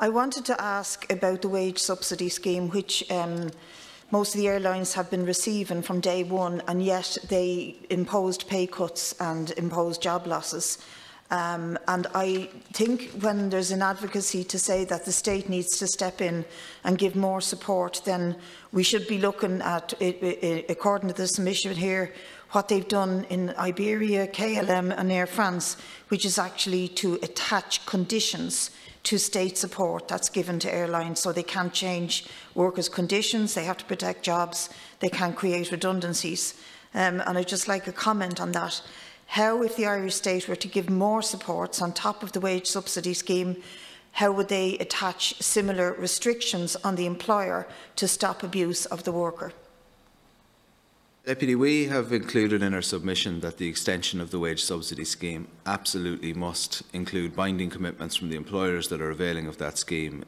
I wanted to ask about the wage subsidy scheme, which most of the airlines have been receiving from day one, and yet they imposed pay cuts and imposed job losses. And I think when there's an advocacy to say that the state needs to step in and give more support, then we should be looking at, according to the submission here, what they've done in Iberia, KLM and Air France, which is actually to attach conditions to state support that's given to airlines, so they can't change workers' conditions, they have to protect jobs, they can't create redundancies. And I'd just like a comment on that. How, if the Irish state were to give more supports on top of the wage subsidy scheme, how would they attach similar restrictions on the employer to stop abuse of the worker? Deputy, we have included in our submission that the extension of the wage subsidy scheme absolutely must include binding commitments from the employers that are availing of that scheme,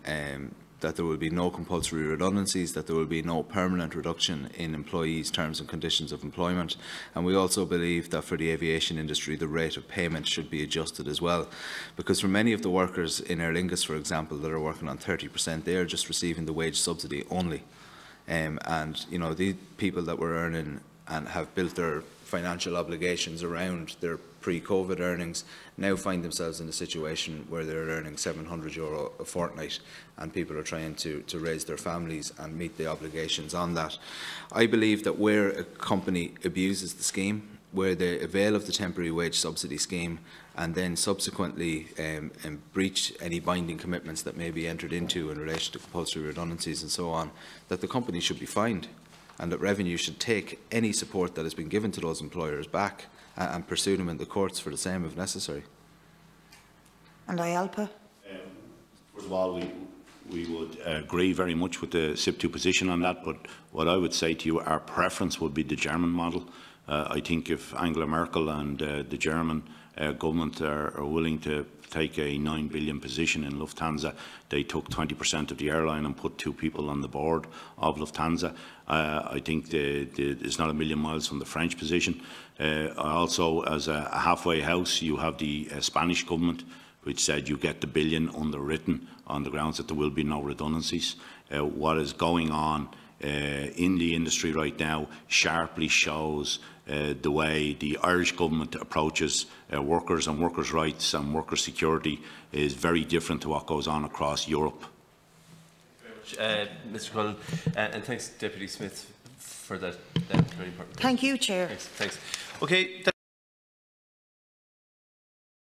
that there will be no compulsory redundancies, that there will be no permanent reduction in employees' terms and conditions of employment. And we also believe that for the aviation industry, the rate of payment should be adjusted as well. Because for many of the workers in Aer Lingus, for example, that are working on 30%, they are just receiving the wage subsidy only. And you know, the people that were earning and have built their financial obligations around their pre-COVID earnings now find themselves in a situation where they're earning €700 a fortnight, and people are trying to raise their families and meet the obligations on that. I believe that where a company abuses the scheme, where they avail of the temporary wage subsidy scheme and then subsequently breach any binding commitments that may be entered into in relation to compulsory redundancies and so on, that the company should be fined, and that revenue should take any support that has been given to those employers back and pursue them in the courts for the same if necessary. And IALPA? First of all, we would agree very much with the SIP2 position on that, but what I would say to you, our preference would be the German model. I think if Angela Merkel and the German government are willing to take a 9 billion position in Lufthansa, they took 20% of the airline and put 2 people on the board of Lufthansa. I think it's not a million miles from the French position. Also, as a halfway house, you have the Spanish government, which said you get the billion underwritten on the grounds that there will be no redundancies. What is going on in the industry right now sharply shows the way the Irish government approaches workers and workers' rights and worker security is very different to what goes on across Europe. Thank you very much, Mr. Cullen, and thanks, Deputy Smith, for that very important. Thank you, Chair. Thanks. Okay.